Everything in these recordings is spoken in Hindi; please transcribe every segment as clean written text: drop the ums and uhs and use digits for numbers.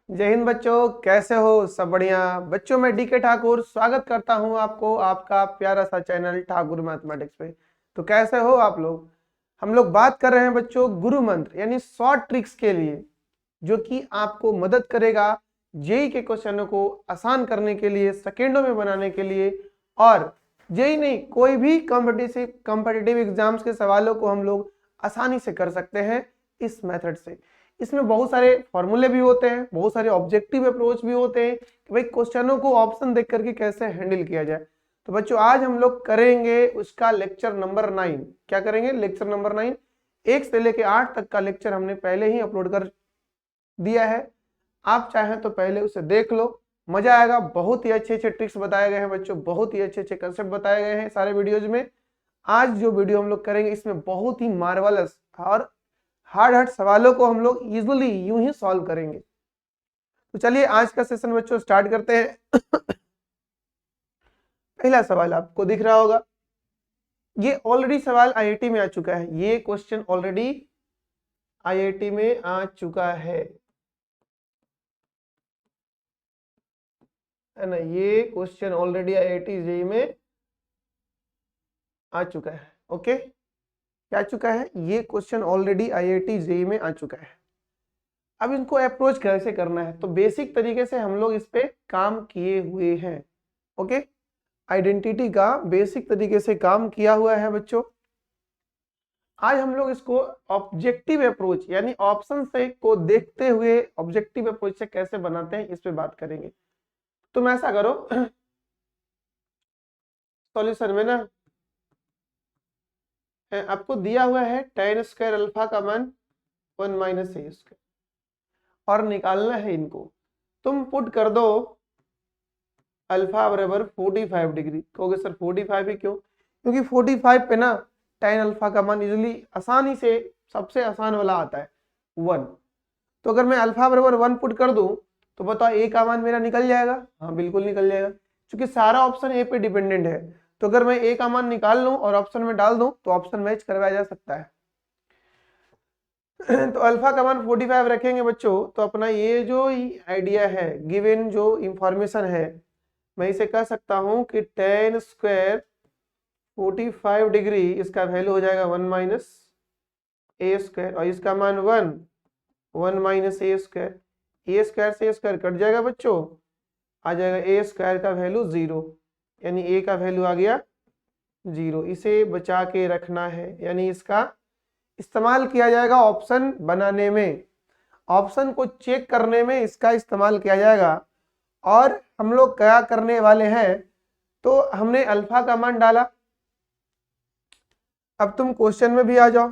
जय हिंद बच्चों, कैसे हो? सब बढ़िया बच्चों। मैं डीके ठाकुर स्वागत करता हूं आपको आपका प्यारा सा चैनल ठाकुर मैथमेटिक्स पे। तो कैसे हो आप लोग? हम लोग बात कर रहे हैं बच्चों गुरु मंत्र यानी शॉर्ट ट्रिक्स के लिए, जो कि आपको मदद करेगा जेई के क्वेश्चनों को आसान करने के लिए, सेकेंडों में बनाने के लिए। और जेई नहीं, कोई भी कॉम्पिटिटिव एग्जाम्स के सवालों को हम लोग आसानी से कर सकते हैं इस मेथड से। इसमें बहुत सारे फॉर्मूले भी होते हैं, बहुत सारे ऑब्जेक्टिव अप्रोच भी होते हैं कि भाई क्वेश्चनों को ऑप्शन देख करके कैसे हैंडल किया जाए। तो बच्चों आज हम लोग करेंगे उसका लेक्चर नंबर 9। क्या करेंगे? Lecture number 9। 1 से लेके 8 तक का लेक्चर हमने पहले ही अपलोड कर दिया है। आप चाहें तो पहले उसे देख लो, मजा आएगा। बहुत ही अच्छे अच्छे ट्रिक्स बताए गए हैं बच्चों, बहुत ही अच्छे अच्छे कंसेप्ट बताए गए हैं सारे वीडियोज में। आज जो वीडियो हम लोग करेंगे इसमें बहुत ही मार्वलस और हार्ड सवालों को हम लोग इजिली यूं ही सॉल्व करेंगे। तो चलिए आज का सेशन बच्चों स्टार्ट करते हैं। पहला सवाल आपको दिख रहा होगा, ये ऑलरेडी सवाल आईआईटी में आ चुका है। ये क्वेश्चन ऑलरेडी आईआईटी में आ चुका है ना? ये क्वेश्चन ऑलरेडी आईआईटी जेईई में आ चुका है। ओके, क्या आ चुका है? ये क्वेश्चन ऑलरेडी आईआईटी जेईई में आ चुका है। अब इनको अप्रोच कैसे करना है, तो बेसिक तरीके से हम लोग इस पे काम किए हुए हैं। ओके, आइडेंटिटी का बेसिक तरीके से काम किया हुआ है बच्चों। आज हम लोग इसको ऑब्जेक्टिव अप्रोच यानी ऑप्शन से को देखते हुए ऑब्जेक्टिव अप्रोच से कैसे बनाते हैं इस पे बात करेंगे। तुम ऐसा करो, सॉल्यूशन में ना आपको दिया हुआ है tan स्क्वायर अल्फा का मान 1 माइनस ए स्क्वायर और निकालना है इनको। तुम पुट कर दो अल्फा बराबर 45 डिग्री। कहोगे सर 45 ही क्यों? क्योंकि 45 पे ना tan अल्फा का मान इजिली आसानी से सबसे आसान वाला आता है 1। तो अगर मैं अल्फा बराबर 1 पुट कर दूं तो बताओ ए का मान मेरा निकल जाएगा। हाँ बिल्कुल निकल जाएगा, क्योंकि सारा ऑप्शन ए पे डिपेंडेंट है। तो अगर मैं ए का मान निकाल लूं और ऑप्शन में डाल दूं तो ऑप्शन मैच करवाया जा सकता है। तो अल्फा का मान 45 रखेंगे बच्चों, तो अपना ये जो आइडिया है, गिवन जो इंफॉर्मेशन है, मैं इसे कह सकता हूं कि tan स्क्वायर 45 डिग्री इसका वैल्यू हो जाएगा 1 माइनस ए स्क्वायर और इसका मान 1 माइनस ए स्क्वायर। ए स्क्वायर से ए स्क्वायर कट जाएगा बच्चों, आ जाएगा ए स्क्वायर का वैल्यू 0, यानी ए का वैल्यू आ गया 0। इसे बचा के रखना है, यानी इसका इस्तेमाल किया जाएगा ऑप्शन बनाने में, ऑप्शन को चेक करने में इसका इस्तेमाल किया जाएगा। और हम लोग क्या करने वाले हैं, तो हमने अल्फा का मान डाला। अब तुम क्वेश्चन में भी आ जाओ।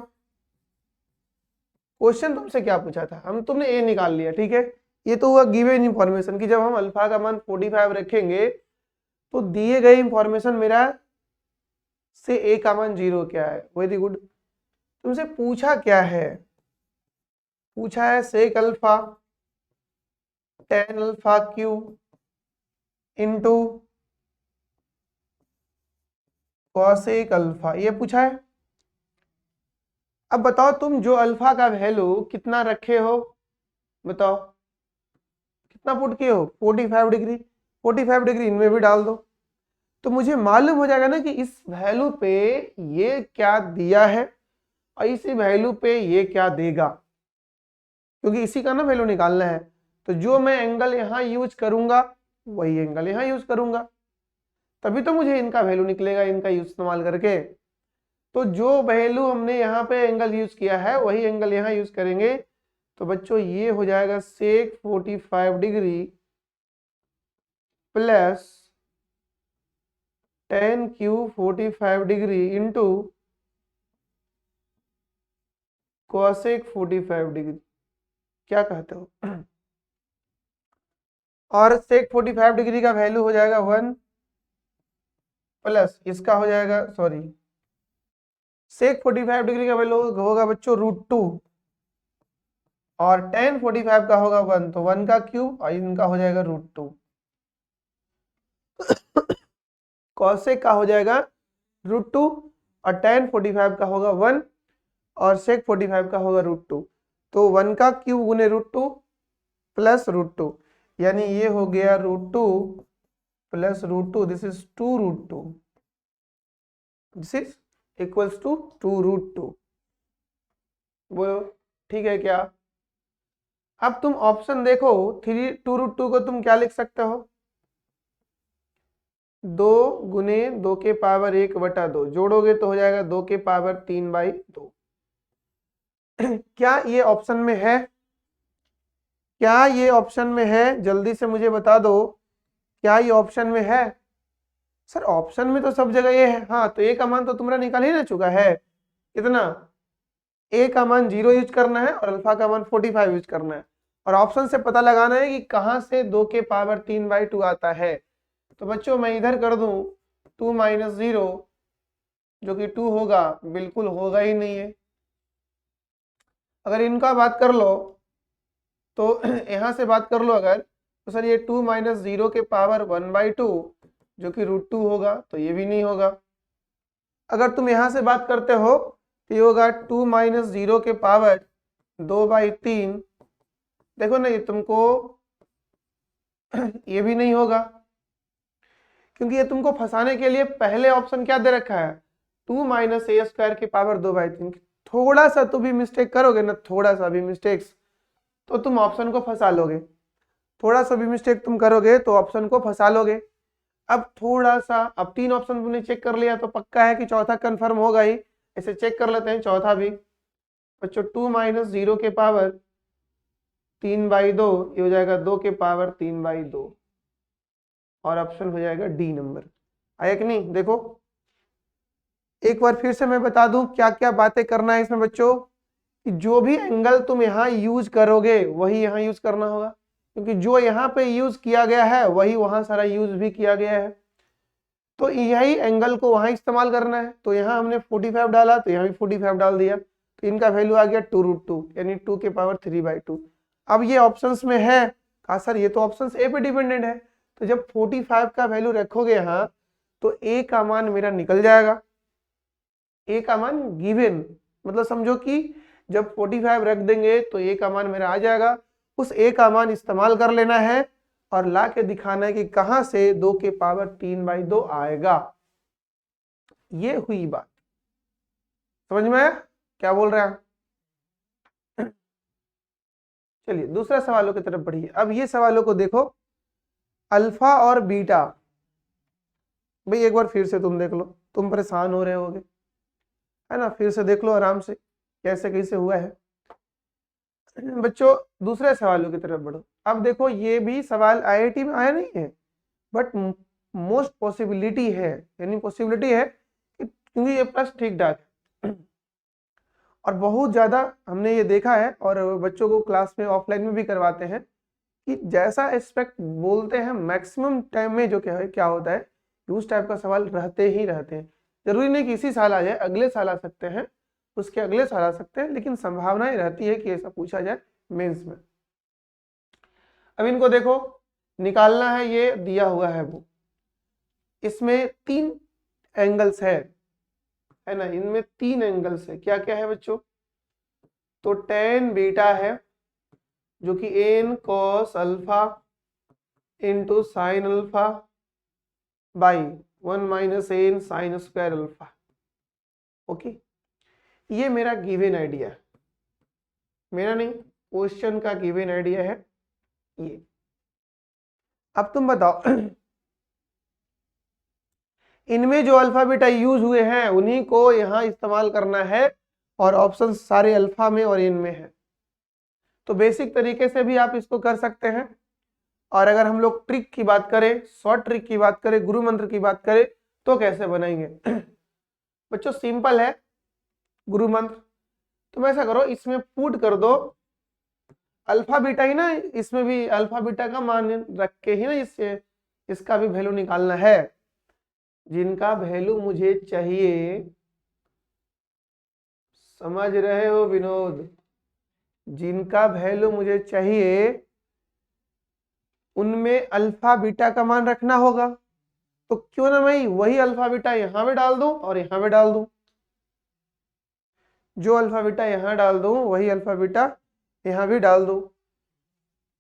क्वेश्चन तुमसे क्या पूछा था? तुमने ए निकाल लिया, ठीक है। ये तो हुआ गिवन इंफॉर्मेशन कि जब हम अल्फा का मान 45 रखेंगे तो दिए गए इंफॉर्मेशन मेरा से ए का मान 0 क्या है। Very good. तुमसे पूछा क्या है? पूछा है sec alpha tan alpha cube into cosec alpha, ये पूछा है। अब बताओ तुम जो अल्फा का वैल्यू कितना रखे हो, बताओ कितना पुट किए हो? 45 डिग्री। 45 डिग्री इनमें भी डाल दो तो मुझे मालूम हो जाएगा ना कि इस वैल्यू पे ये क्या दिया है और इसी वैल्यू पे ये क्या देगा, क्योंकि इसी का ना वैल्यू निकालना है। तो जो मैं एंगल यहाँ यूज करूंगा वही एंगल यहाँ यूज करूंगा, तभी तो मुझे इनका वैल्यू निकलेगा इनका यूज इस्तेमाल करके। तो जो वैल्यू हमने यहाँ पे एंगल यूज किया है वही एंगल यहाँ यूज करेंगे। तो बच्चों ये हो जाएगा सेक 45 degree plus tan cube 45 degree into cosec 45 degree. क्या कहते हो? और सेक 45 डिग्री का वैल्यू हो जाएगा 1 प्लस इसका हो जाएगा, सॉरी, सेक 45 डिग्री का वैल्यू होगा बच्चों √2 और tan 45 का होगा 1, तो 1 का क्यूब और इनका हो जाएगा √2। कॉसेक का हो जाएगा √2 और tan 45 का होगा 1 और सेक 45 का होगा √2। तो 1 का क्यूब गुने √2 प्लस √2, यानी ये हो गया √2 plus √2, this is 2√2, this is equals to 2√2। बोलो ठीक है क्या? अब तुम ऑप्शन देखो, 2√2 को तुम क्या लिख सकते हो? 2 गुने 2 के पावर 1/2, जोड़ोगे तो हो जाएगा 2 के पावर 3/2। क्या ये ऑप्शन में है? क्या ये ऑप्शन में है? जल्दी से मुझे बता दो, क्या ये ऑप्शन में है? सर ऑप्शन में तो सब जगह ये है। हाँ, तो ए का मान तो तुम्हारा निकाल ही ना चुका है। कितना? ए का मान 0 यूज करना है और अल्फा का मान 45 यूज करना है, और ऑप्शन से पता लगाना है कि कहां से 2 के पावर 3/2 आता है। तो बच्चों मैं इधर कर दूं 2 - 0, जो कि 2 होगा, बिल्कुल होगा ही नहीं है। अगर इनका बात कर लो तो यहां से बात कर लो अगर, तो सर ये 2 - 0 के पावर 1/2, जो कि √2 होगा, तो ये भी नहीं होगा। अगर तुम यहां से बात करते हो तो ये होगा 2 - 0 के पावर 2/3, देखो ना ये तुमको ये भी नहीं होगा, क्योंकि ये तुमको फंसाने के लिए पहले ऑप्शन क्या दे रखा है, 2 - a² की पावर 2/3। थोड़ा सा तो भी मिस्टेक करोगे ना, थोड़ा सा भी मिस्टेक्स, तो तुम ऑप्शन को फंसा लोगे। थोड़ा सा भी मिस्टेक तुम करोगे तो ऑप्शन को फंसा लोगे। अब थोड़ा सा, अब 3 ऑप्शन तुमने चेक कर लिया तो पक्का है कि चौथा कंफर्म होगा ही। इसे चेक कर लेते हैं चौथा भी। बच्चों 2 - 0 के पावर 3/2, ये हो जाएगा 2 के पावर 3/2, और ऑप्शन हो जाएगा डी नंबर। आया कि नहीं? देखो एक बार फिर से मैं बता दूं क्या क्या बातें करना है इसमें बच्चों, कि जो भी एंगल तुम यहाँ यूज करोगे वही यहाँ यूज करना होगा, क्योंकि जो यहाँ पे यूज किया गया है वही वहां सारा यूज भी किया गया है। तो यही एंगल को वहां इस्तेमाल करना है। तो यहाँ हमने 45 डाला तो यहाँ भी 45 डाल दिया, तो इनका वैल्यू आ गया 2√2, यानी 2 के पावर 3/2। अब ये ऑप्शंस में है, कहा सर ये तो ऑप्शंस ए पे डिपेंडेंट है, तो जब 45 का वैल्यू रखोगे यहाँ तो ए का मान मेरा निकल जाएगा। ए का मान गिवन, मतलब समझो कि जब 45 रख देंगे तो ए का मान मेरा आ जाएगा। उस ए का मान इस्तेमाल कर लेना है और ला के दिखाना है कि कहां से 2 के पावर 3/2 आएगा। ये हुई बात, समझ में आया क्या बोल रहे हैं? चलिए दूसरा सवालों की तरफ बढ़िए। अब ये सवालों को देखो, अल्फा और बीटा। भाई एक बार फिर से तुम देख लो, तुम परेशान हो रहे होगे, है ना? फिर से देख लो आराम से कैसे कैसे हुआ है। बच्चों दूसरे सवालों की तरफ बढ़ो। अब देखो ये भी सवाल आईआईटी में आया नहीं है, बट मोस्ट पॉसिबिलिटी है, यानी पॉसिबिलिटी है क्योंकि ये प्रश्न ठीक ठाक है और बहुत ज्यादा हमने ये देखा है, और बच्चों को क्लास में ऑफलाइन में भी करवाते हैं कि जैसा एस्पेक्ट बोलते हैं मैक्सिमम टाइम में जो क्या होता है, उस टाइप का सवाल रहते ही रहते हैं। जरूरी नहीं कि इसी साल आ जाए, अगले साल आ सकते हैं, उसके अगले साल आ सकते हैं, लेकिन संभावनाएं रहती है कि ऐसा पूछा जाए मेंस में। अब इनको देखो, निकालना है, ये दिया हुआ है वो, इसमें 3 एंगल्स है ना, इनमें 3 एंगल्स है। क्या क्या है बच्चों? तो tan बीटा है, जो कि n cos alpha into sine alpha by 1 - n sin square alpha. Okay, ये मेरा गिवन आइडिया है, मेरा नहीं, क्वेश्चन का गिवन आइडिया है ये। अब तुम बताओ इनमें जो अल्फा बीटा यूज हुए हैं उन्हीं को यहां इस्तेमाल करना है, और ऑप्शन सारे अल्फा में और इन में है। तो बेसिक तरीके से भी आप इसको कर सकते हैं, और अगर हम लोग ट्रिक की बात करें, शॉर्ट ट्रिक की बात करें, गुरु मंत्र की बात करें, तो कैसे बनाएंगे? बच्चों सिंपल है गुरु मंत्र। तुम ऐसा करो, इसमें पुट कर दो अल्फा बीटा ही ना, इसमें भी अल्फा बीटा का मान रख के ही ना इसका भी वैल्यू निकालना है। जिनका वैल्यू मुझे चाहिए, समझ रहे हो विनोद? जिनका वैल्यू मुझे चाहिए उनमें अल्फा बीटा का मान रखना होगा। तो क्यों ना मैं वही अल्फा बीटा यहां पे डाल दूं और यहां पे डाल दूं, जो अल्फा बीटा यहां डाल दूं वही अल्फा बीटा यहां भी डाल दूं।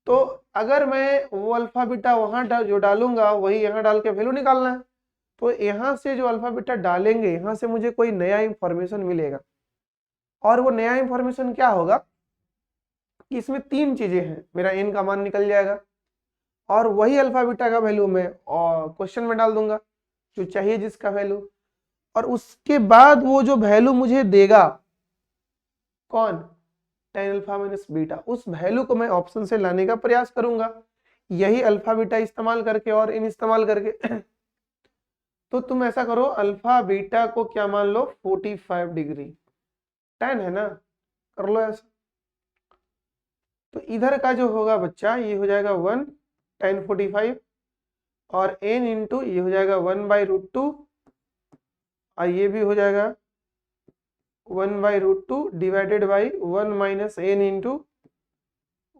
तो अगर मैं वो अल्फा बीटा वहां जो डालूंगा वही यहाँ डाल के वैल्यू निकालना है, तो यहाँ से जो अल्फा बीटा डालेंगे यहाँ से मुझे कोई नया इंफॉर्मेशन मिलेगा। और वो नया इंफॉर्मेशन क्या होगा कि इसमें 3 चीजें हैं, मेरा n का मान निकल जाएगा और वही अल्फा बीटा का वैल्यू मैं क्वेश्चन में डाल दूंगा जो चाहिए जिसका वैल्यू, और उसके बाद वो जो वैल्यू मुझे देगा कौन, tan अल्फा माइनस बीटा, उस वैल्यू को मैं ऑप्शन से लाने का प्रयास करूंगा, यही अल्फा बीटा इस्तेमाल करके और इन इस्तेमाल करके। तो तुम ऐसा करो, अल्फा बीटा को क्या मान लो 45 डिग्री, tan है ना, कर लो ऐसा। तो इधर का जो होगा बच्चा ये हो जाएगा 1 tan 45 और n इंटू ये हो जाएगा 1/√2 और ये भी हो जाएगा 1/√2 divided by 1 minus n into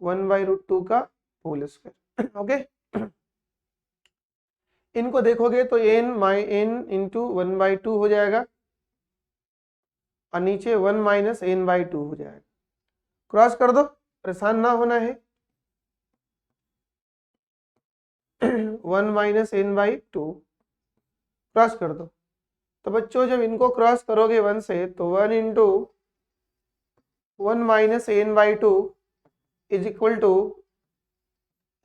1/√2 का होल स्क्वायर। ओके, इनको देखोगे तो n इंटू 1/2 हो जाएगा और नीचे 1 माइनस n/2 हो जाएगा। क्रॉस कर दो, परेशान ना होना है। 1 माइनस n/2 क्रॉस कर दो। तो बच्चों जब इनको क्रॉस करोगे 1 से तो 1 into 1 minus n/2 is equal to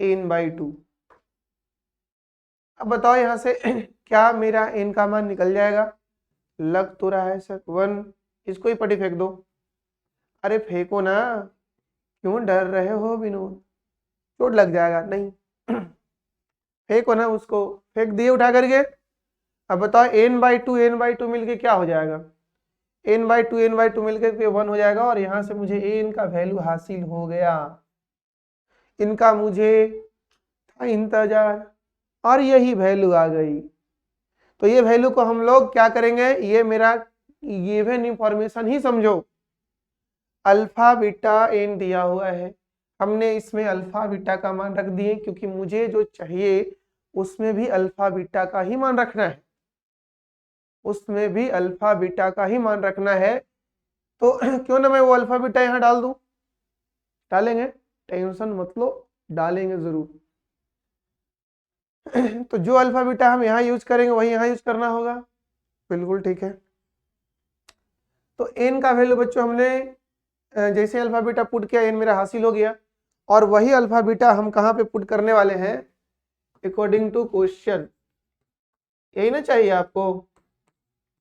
n/2। अब बताओ यहाँ से क्या मेरा n का मान निकल जाएगा, लग तो रहा है सर 1, इसको ही पटी फेंक दो। अरे फेंको ना, क्यों डर रहे हो विनोद, चोट लग जाएगा, नहीं फेंको ना, उसको फेंक दिए उठा करके। अब बताओ n/2 मिलके क्या हो जाएगा, n/2 मिलकर के 1 हो जाएगा और यहाँ से मुझे n का वैल्यू हासिल हो गया, इनका मुझे था इंतजार और यही वैल्यू आ गई। तो ये वैल्यू को हम लोग क्या करेंगे, ये मेरा गिवन इंफॉर्मेशन ही समझो, अल्फा बीटा n दिया हुआ है, हमने इसमें अल्फा बीटा का मान रख दिए क्योंकि मुझे जो चाहिए उसमें भी अल्फा बीटा का ही मान रखना है, उसमें भी अल्फा बीटा का ही मान रखना है। तो क्यों ना मैं वो अल्फा बीटा यहाँ डाल दूं, डालेंगे, टेंशन मत लो, डालेंगे जरूर। तो जो अल्फा बीटा हम यहाँ यूज करेंगे वही यहाँ यूज करना होगा, बिल्कुल ठीक है। तो n का वैल्यू बच्चों हमने जैसे अल्फा बीटा पुट किया n मेरा हासिल हो गया, और वही अल्फा बीटा हम कहाँ पे पुट करने वाले हैं, अकॉर्डिंग टू क्वेश्चन, यही ना चाहिए आपको,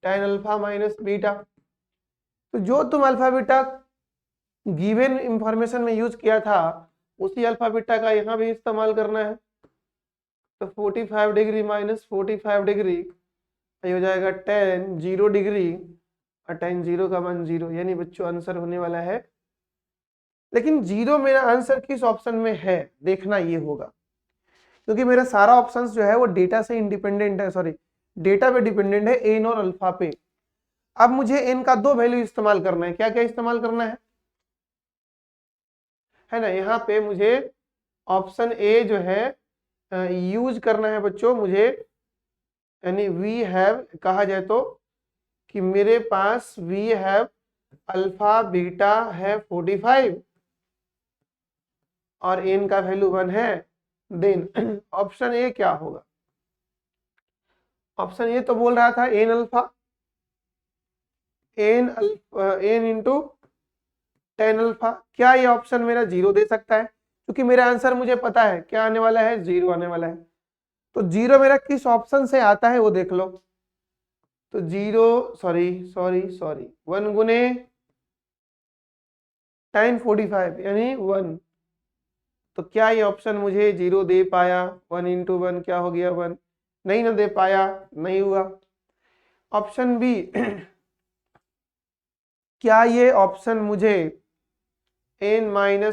tan अल्फा माइनस बीटा। तो जो तुम अल्फा बीटा गिवन इंफॉर्मेशन में यूज किया था उसी अल्फा बीटा का यहाँ भी इस्तेमाल करना है। तो 45 डिग्री माइनस 45 डिग्री ये हो जाएगा tan 0 डिग्री और tan 0 का मान 0, यानी बच्चों आंसर होने वाला है, लेकिन 0 मेरा आंसर किस ऑप्शन में है देखना ये होगा, क्योंकि मेरा सारा ऑप्शंस जो है वो डेटा से इंडिपेंडेंट है, सॉरी डेटा पे डिपेंडेंट है, n और अल्फा पे। अब मुझे n का 2 वैल्यू इस्तेमाल करना है, क्या क्या इस्तेमाल करना है ना, यहाँ पे मुझे ऑप्शन ए जो है यूज करना है बच्चों मुझे, यानी वी हैव कहा जाए तो कि मेरे पास वी हैव अल्फा बीटा है 45 और n का वैल्यू 1 है, देन ऑप्शन ए क्या होगा, ऑप्शन ए तो बोल रहा था n alpha n into tan alpha, क्या ये ऑप्शन मेरा 0 दे सकता है, क्योंकि मेरा आंसर मुझे पता है क्या आने वाला है, 0 आने वाला है। तो 0 मेरा किस ऑप्शन से आता है वो देख लो, तो 0 सॉरी 1 गुने tan 45 यानी 1, तो क्या ये ऑप्शन मुझे 0 दे पाया, 1 इंटू 1 क्या हो गया 1, नहीं ना दे पाया, नहीं हुआ। ऑप्शन बी क्या ये ऑप्शन मुझे n-1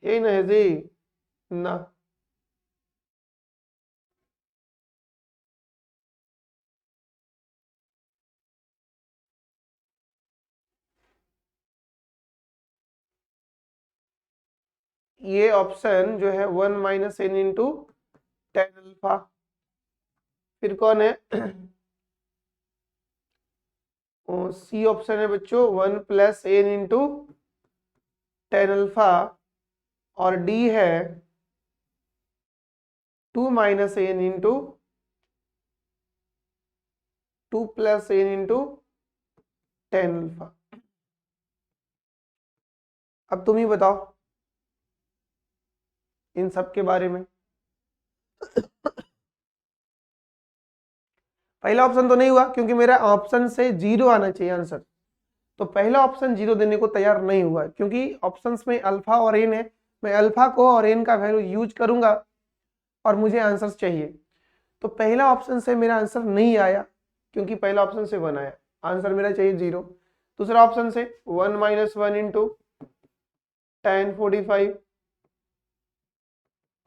ये नहीं जी ना, ये ऑप्शन जो है 1 minus n into tan alpha, फिर कौन है सी ऑप्शन है बच्चों 1 plus n into tan alpha और d है 2 minus n into 2 plus n into 10 alpha. अब तुम ही बताओ इन सब के बारे में। पहला ऑप्शन तो नहीं हुआ क्योंकि मेरा ऑप्शन से 0 आना चाहिए आंसर, तो पहला ऑप्शन 0 देने को तैयार नहीं हुआ क्योंकि ऑप्शंस में अल्फा और एन है। मैं अल्फा को और एन का वैल्यू यूज करूंगा और मुझे आंसर चाहिए, तो पहला ऑप्शन से मेरा आंसर नहीं आया क्योंकि पहला ऑप्शन से 1 आया, आंसर मेरा चाहिए 0। दूसरा ऑप्शन से 1 माइनस 1 इंटू tan 45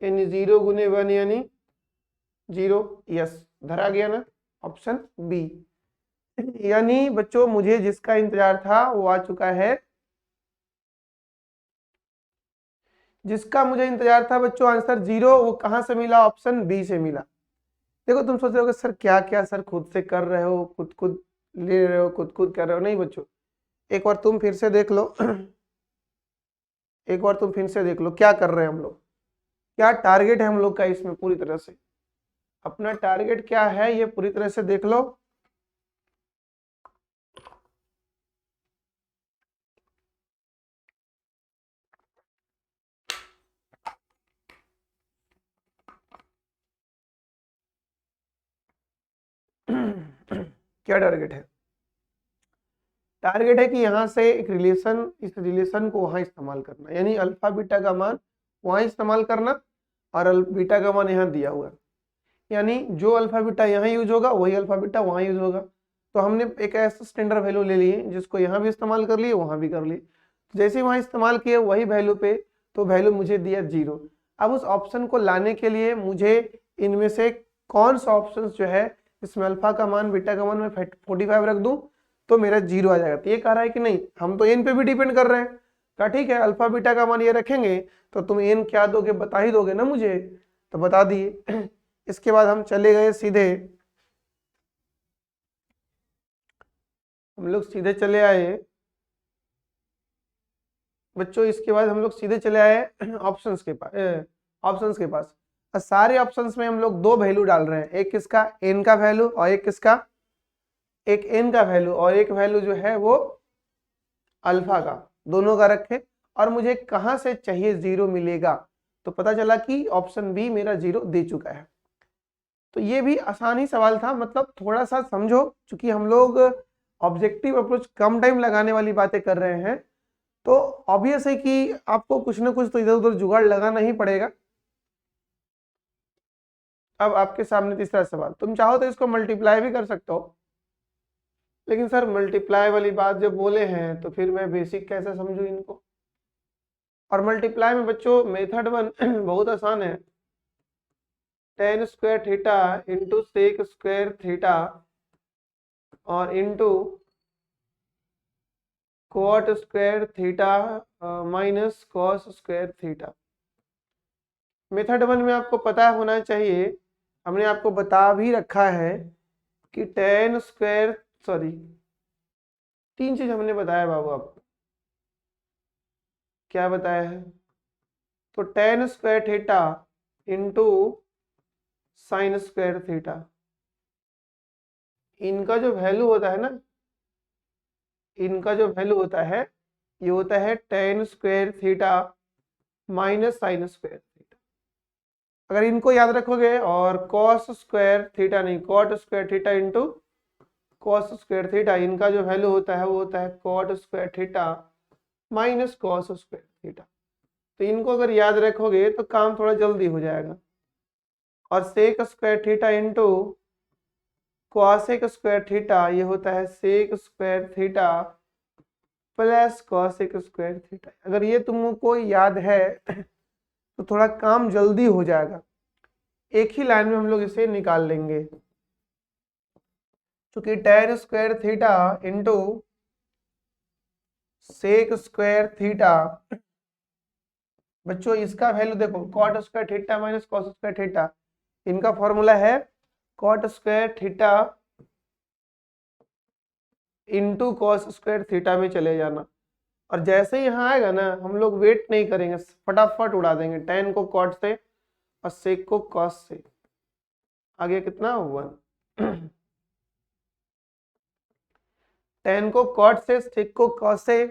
यानी 0 गुने 1 यानी 0। यस, धरा गया ना ऑप्शन बी। यानी बच्चों मुझे जिसका इंतजार था वो आ चुका है, जिसका मुझे इंतजार था बच्चों आंसर 0, वो कहां से मिला? ऑप्शन बी से मिला। देखो तुम सोच रहे हो सर क्या क्या सर खुद से कर रहे हो, खुद खुद ले रहे हो, खुद खुद कर रहे हो। नहीं बच्चों, एक बार तुम फिर से देख लो एक बार तुम फिर से देख लो क्या कर रहे हैं हम लोग, क्या टारगेट है हम लोग का इसमें। पूरी तरह से अपना टारगेट क्या है ये पूरी तरह से देख लो। क्या टारगेट है? टारगेट है कि यहाँ से एक रिलेशन, इस रिलेशन को वहां इस्तेमाल करना, यानी अल्फा बीटा का मान वहां इस्तेमाल करना और बीटा का मान यहाँ दिया हुआ है, यानी जो अल्फा बीटा यहाँ यूज होगा वही अल्फा बीटा वहां यूज होगा। तो हमने एक ऐसा स्टैंडर्ड वैल्यू ले लिए जिसको यहाँ भी इस्तेमाल कर लिए वहां भी कर लिए, जैसे वहां इस्तेमाल किए वही वैल्यू पे, तो वैल्यू मुझे दिया 0। अब उस ऑप्शन को लाने के लिए मुझे इनमें से कौन सा ऑप्शन जो है इसमें अल्फा का मान बीटा का मान मैं 45 रख दूं तो मेरा 0 आ जाएगा। तो ये कह रहा है कि नहीं, हम तो एन पे भी डिपेंड कर रहे हैं। कहा ठीक है, अल्फा बीटा का मान ये रखेंगे तो तुम एन क्या दोगे, बता ही दोगे ना मुझे, तो बता दिए। इसके बाद हम चले गए सीधे, हम लोग सीधे चले आए बच्चों, इसके बाद हम लोग सीधे चले आए ऑप्शंस के पास। ऑप्शंस के पास सारे ऑप्शंस में हम लोग 2 वैल्यू डाल रहे हैं, एक किसका एन का वैल्यू और एक किसका, एक एन का वैल्यू और एक वैल्यू जो है वो अल्फा का, दोनों का रखे। और मुझे कहां से चाहिए 0 मिलेगा, तो पता चला कि ऑप्शन बी मेरा 0 दे चुका है। तो ये भी आसान ही सवाल था, मतलब थोड़ा सा समझो, क्योंकि हम लोग ऑब्जेक्टिव अप्रोच कम टाइम लगाने वाली बातें कर रहे हैं, तो ऑब्वियस है कि आपको कुछ ना कुछ तो इधर उधर जुगाड़ लगाना ही पड़ेगा। अब आपके सामने तीसरा सवाल, तुम चाहो तो इसको मल्टीप्लाई भी कर सकते हो, लेकिन सर मल्टीप्लाई वाली बात जब बोले हैं तो फिर मैं बेसिक कैसे समझूं इनको। और मल्टीप्लाई में बच्चों मेथड 1 बहुत आसान है, tan square theta into sec square theta और into cot square theta minus cos square theta. Method 1 में आपको पता होना चाहिए, हमने आपको बता भी रखा है कि tan स्क्वायर, सॉरी 3 चीज हमने बताया बाबू आपको। क्या बताया है? तो tan square theta into sine square theta, इनका जो वैल्यू होता है ना, इनका जो वैल्यू होता है ये होता है tan square theta minus sine square theta. अगर इनको याद रखोगे, और cos स्क्वायर थीटा नहीं, cot square theta into cos square theta, इनका जो वैल्यू होता है वो होता है cot square theta minus cos square theta. तो इनको अगर याद रखोगे तो काम थोड़ा जल्दी हो जाएगा। और sec square theta into cosec square theta, ये होता है sec square theta plus cosec square theta. अगर ये तुमको याद है तो थोड़ा काम जल्दी हो जाएगा, एक ही लाइन में हम लोग इसे निकाल लेंगे। क्योंकि tan square theta into sec square theta, बच्चों इसका वैल्यू देखो, cot square theta minus cos square theta, इनका फॉर्मूला है cot square theta into cos square theta में चले जाना। और जैसे ही यहाँ आएगा ना, हम लोग वेट नहीं करेंगे, फटाफट उड़ा देंगे। tan को cot से और sec को cos से, आगे कितना 1। tan को cot से, sec को cos से,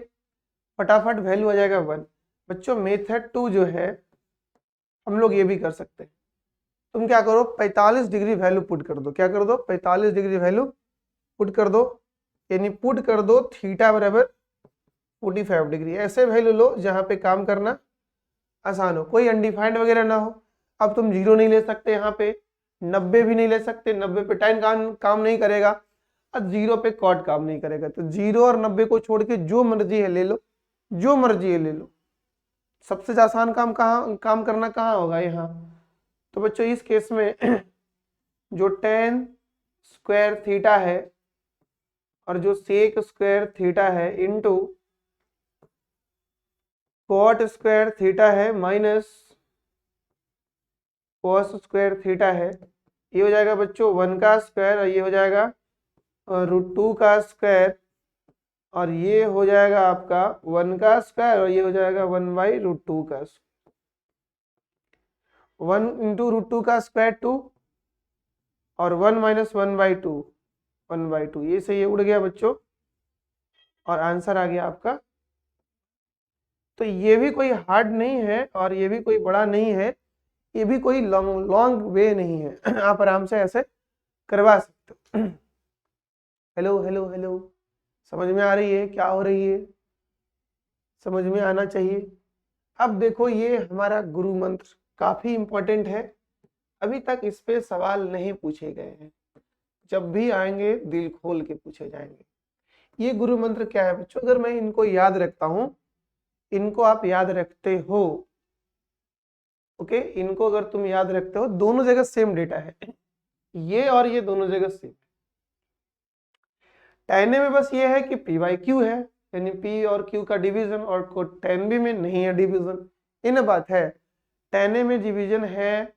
फटाफट वैल्यू आ जाएगा 1। बच्चों मेथड 2 जो है हम लोग ये भी कर सकते हैं। तुम क्या करो, 45 डिग्री वैल्यू पुट कर दो। क्या कर दो, 45 डिग्री वैल्यू पुट कर दो, यानी पुट कर दो थीटा बराबर 45 डिग्री। ऐसे वैल्यू लो जहां पे काम करना आसान हो, कोई अनडिफाइंड वगैरह ना हो। अब तुम 0 नहीं ले सकते, यहाँ पे 90 भी नहीं ले सकते, 90 पे tan काम नहीं करेगा, और 0 पे cot काम नहीं करेगा। तो 0 और 90 को छोड़ के जो मर्जी है ले लो, जो मर्जी है ले लो। सबसे आसान काम करना कहाँ होगा, यहाँ। तो बच्चों इस केस में जो tan स्क्वायर थीटा है और जो sec स्क्वायर थीटा है इंटू cot स्क्वायर थीटा है माइनस cos स्क्वायर थीटा है, ये हो जाएगा बच्चों 1 का स्क्वायर, और ये हो जाएगा √2 का स्क्वायर, और ये हो जाएगा आपका 1 का स्क्वायर, और ये हो जाएगा 1/√2 का स्क्वायर। 1 इंटू √2 का स्क्वायर 2, और 1 माइनस 1/2, 1/2, ये से ये उड़ गया बच्चों, और आंसर आ गया आपका। तो ये भी कोई हार्ड नहीं है और ये भी कोई बड़ा नहीं है, ये भी कोई लॉन्ग वे नहीं है। आप आराम से ऐसे करवा सकते हो। हेलो हेलो हेलो, समझ में आ रही है क्या हो रही है, समझ में आना चाहिए। अब देखो ये हमारा गुरु मंत्र काफी इंपॉर्टेंट है, अभी तक इस पे सवाल नहीं पूछे गए हैं, जब भी आएंगे दिल खोल के पूछे जाएंगे। ये गुरु मंत्र क्या है बच्चों, अगर मैं इनको याद रखता हूं, इनको आप याद रखते हो, ओके, इनको अगर तुम याद रखते हो, दोनों जगह सेम डेटा है, ये और ये दोनों जगह सेम। tan में बस ये है कि p/q है, यानी p और q का डिवीजन, और tan b में नहीं है डिवीजन। इन बात है, tan में डिवीजन है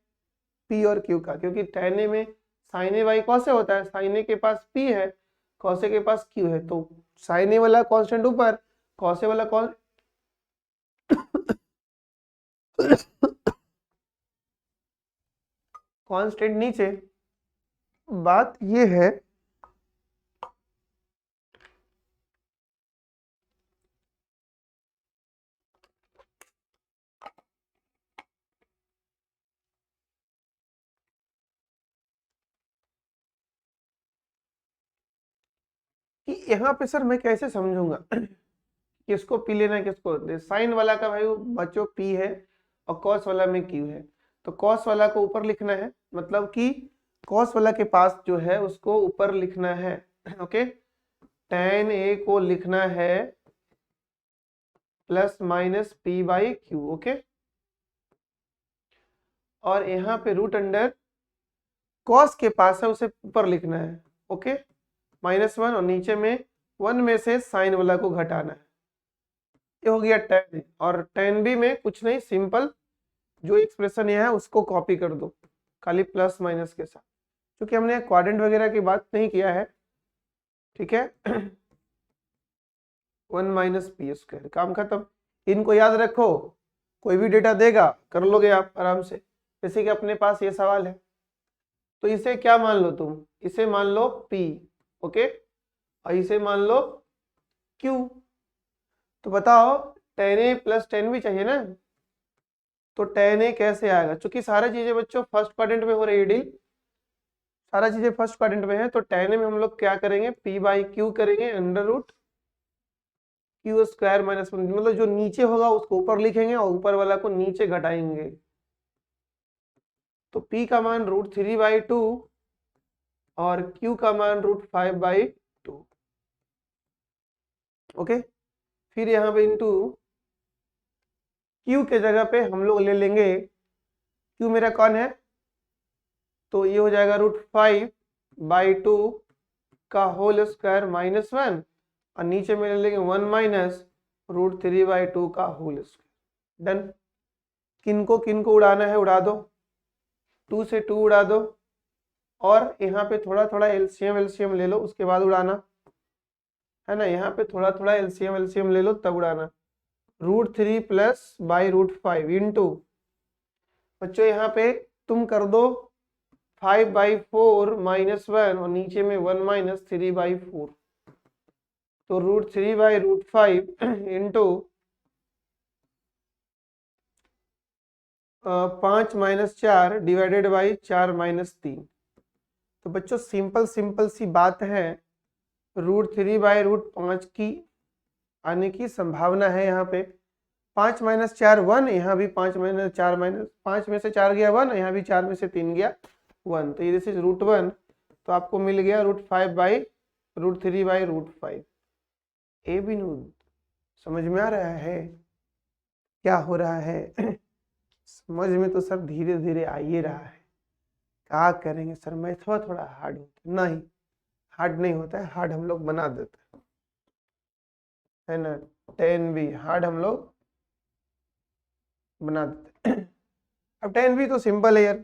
p और q का, क्योंकि tan में sin a y cos a होता है, sin a के पास p है, cos a के पास q है, तो sin a वाला कांस्टेंट ऊपर, cos a वाला कांस्टेंट नीचे। बात ये है कि यहाँ पे सर मैं कैसे समझूंगा किसको पी लेना है किसको, साइन वाला का भाई बच्चों पी है और कॉस वाला में क्यू है, तो कॉस वाला को ऊपर लिखना है, मतलब कि कॉस वाला के पास जो है उसको ऊपर लिखना है। ओके, tan a को लिखना है प्लस माइनस p/q। ओके, और यहाँ पे रूट अंडर कॉस के पास है उसे ऊपर लिखना है। ओके, -1, और नीचे में 1 में से साइन वाला को घटाना है। ये हो गया tan, और tan b में कुछ नहीं, सिंपल जो एक्सप्रेशन ये है उसको कॉपी कर दो, खाली प्लस माइनस के साथ, क्योंकि हमने क्वाड्रेंट वगैरह की बात नहीं किया है। ठीक है, 1 माइनस p², काम खत्म। इनको याद रखो, कोई भी डेटा देगा कर लोगे आप आराम से, जैसे कि अपने पास ये सवाल है, तो इसे क्या मान लो तुम, इसे मान लो p, ओके, और इसे मान लो q। तो बताओ tan a plus tan b चाहिए ना, तो tan a कैसे आएगा, क्योंकि सारी चीजें बच्चों फर्स्ट क्वाड्रेंट में हो रही है डील, सारा चीजें फर्स्ट क्वाड्रेंट में है, तो tan a में हम लोग क्या करेंगे, p/q करेंगे, √q² माइनस 1, मतलब जो नीचे होगा उसको ऊपर लिखेंगे और ऊपर वाला को नीचे घटाएंगे। तो p का मान √3/2 और q का मान √5/2। ओके, फिर यहाँ पे इंटू q के जगह पे हम लोग ले लेंगे, q मेरा कौन है, तो ये हो जाएगा √5/2 का होल स्क्वायर -1, और नीचे में ले लेंगे 1 माइनस √3/2 का होल स्क्वायर। डन। किनको उड़ाना है उड़ा दो, 2 से 2 उड़ा दो, और यहाँ पे थोड़ा थोड़ा एलसीएम ले लो, उसके बाद उड़ाना। है ना, यहाँ पे थोड़ा थोड़ा एलसीएम एलसीएम ले लो तब उड़ाना। √3 प्लस बाई √5 इंटू, बच्चों यहाँ पे तुम कर दो 5/4 -1 और नीचे में 1 - 3/4, तो √3/5 इंटू 5 - 4 डिवाइडेड बाई 4 - 3। तो बच्चों सिंपल सिंपल सी बात है, √3/5 की आने की संभावना है यहाँ पे। 5 - 4 1, यहाँ भी 5 - 4 5 में से 4 गया 1, यहाँ भी 4 में से 3 गया 1, तो ये दिस इज √1, तो आपको मिल गया √3/5। ए विनोद, समझ में आ रहा है क्या हो रहा है? समझ में तो सर धीरे धीरे आ ही रहा है। क्या करेंगे सर, मैं थोड़ा हार्ड होता नहीं, हार्ड नहीं होता है, हार्ड हम लोग बना देते हैं, है ना। 10b हार्ड हम लोग बना देते हैं। अब 10b तो सिंपल है यार,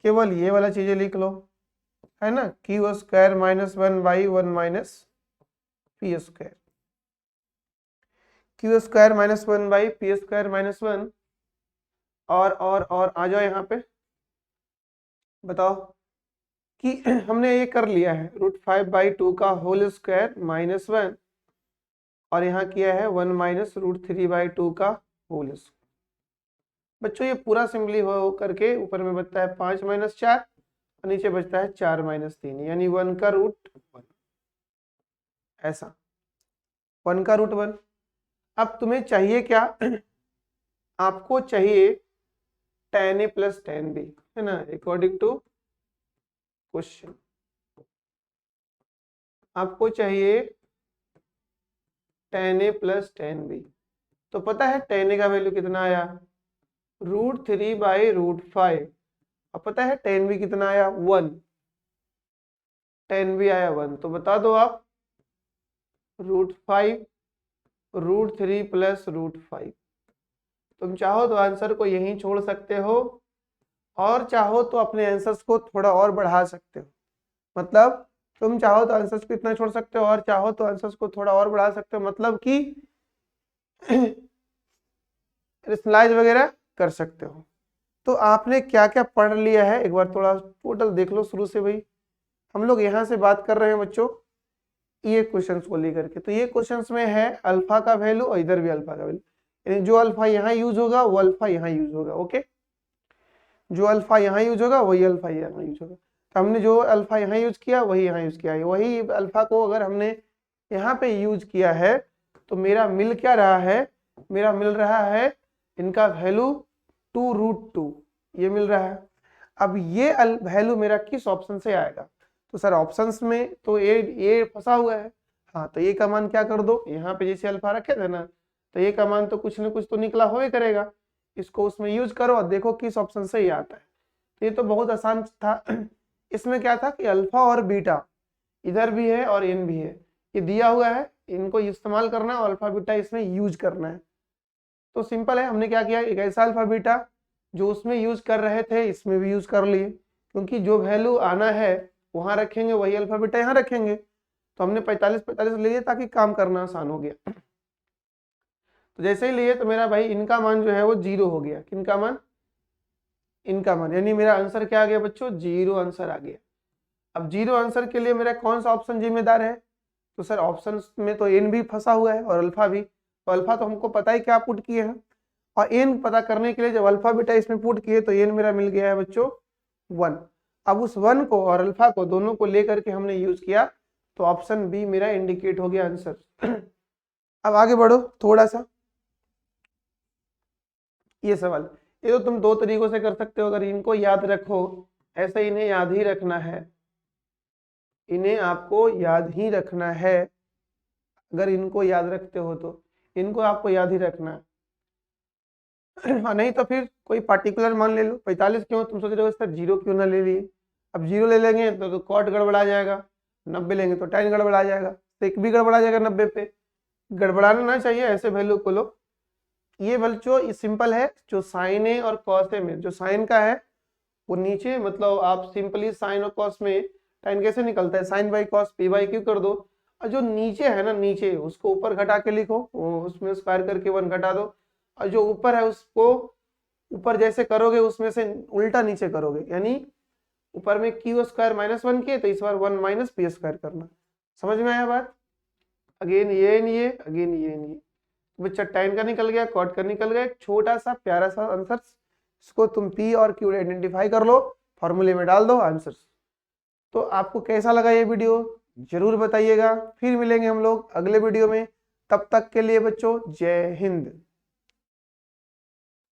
केवल ये वाला चीजें लिख लो, है ना, q² - 1/1 - p², q² - 1/p² - 1, और आ जाओ यहाँ पे, बताओ कि हमने ये कर लिया है √5/2 का होल स्क्वायर -1, और यहाँ किया है 1 - √3/2 का होल स्क्वायर। बच्चों ये पूरा सिंपली हो करके ऊपर में बचता है 5 - 4 और नीचे बचता है 4 - 3, यानी 1 का √1, ऐसा 1 का √1। अब तुम्हें चाहिए क्या? आपको चाहिए tan A + tan B, है ना, अकॉर्डिंग टू क्वेश्चन आपको चाहिए tan A + tan B। तो पता है tan A का वैल्यू कितना आया, √3/5, अब पता है tan B कितना आया 1, tan B आया 1, तो बता दो आप √5 √3 + √5। तुम चाहो तो आंसर को यहीं छोड़ सकते हो, और चाहो तो अपने आंसर्स को थोड़ा और बढ़ा सकते हो। मतलब तुम चाहो तो आंसर्स को इतना छोड़ सकते हो, और चाहो तो आंसर्स को थोड़ा और बढ़ा सकते हो, मतलब कि रैशनलाइज वगैरह कर सकते हो। तो आपने क्या क्या पढ़ लिया है, एक बार थोड़ा टोटल देख लो शुरू से। भाई हम लोग यहाँ से बात कर रहे हैं बच्चों ये क्वेश्चंस को लेकर के, तो ये क्वेश्चंस में है अल्फा का वैल्यू और इधर भी अल्फा का वैल्यू, यानी जो अल्फा यहाँ यूज होगा वो अल्फा यहाँ यूज होगा। ओके, जो अल्फा यहाँ यूज होगा वही अल्फा यहाँ यूज होगा। तो हमने जो अल्फा यहाँ यूज किया वही यहाँ यूज किया है, वही अल्फा को अगर हमने यहाँ पे यूज किया है तो मेरा मिल क्या रहा है, मेरा मिल रहा है इनका वैल्यू 2√2, ये मिल रहा है। अब ये वैल्यू मेरा किस ऑप्शन से आएगा, तो सर ऑप्शंस में तो ये फंसा हुआ है। हाँ, तो ये का मान क्या कर दो, यहाँ पे जैसे अल्फा रखे थे ना, तो ये का मान तो कुछ ना कुछ तो निकला हो ही करेगा, इसको उसमें यूज करो और देखो किस ऑप्शन से ये आता है। तो ये तो बहुत आसान था। इसमें क्या था कि अल्फा और बीटा इधर भी है और इन भी है, ये दिया हुआ है, इनको इस्तेमाल करना है और अल्फा बीटा इसमें यूज करना है। तो सिंपल है, हमने क्या किया, एक ऐसा अल्फा बीटा जो उसमें यूज कर रहे थे इसमें भी यूज कर लिए, क्योंकि जो वैल्यू आना है वहां रखेंगे वही अल्फा बीटा यहाँ रखेंगे। तो हमने 45 ले लिया ताकि काम करना आसान हो गया। तो जैसे ही लिए तो मेरा भाई इनका मान जो है वो 0 हो गया। किनका मान, इनका मान, यानी मेरा आंसर क्या आ गया बच्चों, 0 आंसर आ गया। अब 0 आंसर के लिए मेरा कौन सा ऑप्शन जिम्मेदार है, तो सर ऑप्शन में तो एन भी फंसा हुआ है और अल्फा भी। तो अल्फा तो हमको पता ही क्या पुट किए हैं, और एन पता करने के लिए जब अल्फा बीटा इसमें पुट किए तो एन मेरा मिल गया है बच्चों 1। अब उस 1 को और अल्फा को दोनों को लेकर के हमने यूज किया, तो ऑप्शन बी मेरा इंडिकेट हो गया आंसर। अब आगे बढ़ो थोड़ा सा, ये सवाल, ये तो तुम दो तरीकों से कर सकते हो, अगर इनको याद रखो, ऐसे इन्हें याद ही रखना है, इन्हें आपको याद ही रखना है। अगर इनको याद रखते हो तो इनको आपको याद ही रखना है। हाँ, नहीं तो फिर कोई पार्टिकुलर मान ले लो। 45 क्यों, तुम सोच रहे हो सर 0 क्यों ना ले लिए, अब 0 ले लेंगे तो कॉट गड़बड़ा जाएगा, 90 लेंगे तो tan गड़बड़ा जाएगा, सेक भी गड़बड़ा जाएगा 90 पे, गड़बड़ाना ना चाहिए, ऐसे वैल्यू को लो। ये बच्चों सिंपल है, जो साइन है और कॉस है में जो साइन का है वो नीचे, मतलब आप सिंपली साइन और कॉस में tan कैसे निकलता है, साइन बाई कॉस p/q कर दो, और जो नीचे है ना, नीचे उसको ऊपर घटा के लिखो, उसमें स्क्वायर करके 1 घटा दो, और जो ऊपर है उसको ऊपर जैसे करोगे उसमें से उल्टा नीचे करोगे, यानी ऊपर में क्यू स्क्वायर -1 किए तो इस बार 1 माइनस पी स्क्वायर करना। समझ में आया बात? अगेन ये अगेन ये बच्चा tan का निकल गया, cot का निकल गया, छोटा सा प्यारा सा आंसर। इसको तुम p और q आइडेंटिफाई कर लो, फॉर्मूले में डाल दो आंसर। तो आपको कैसा लगा ये वीडियो जरूर बताइएगा। फिर मिलेंगे हम लोग अगले वीडियो में, तब तक के लिए बच्चों जय हिंद।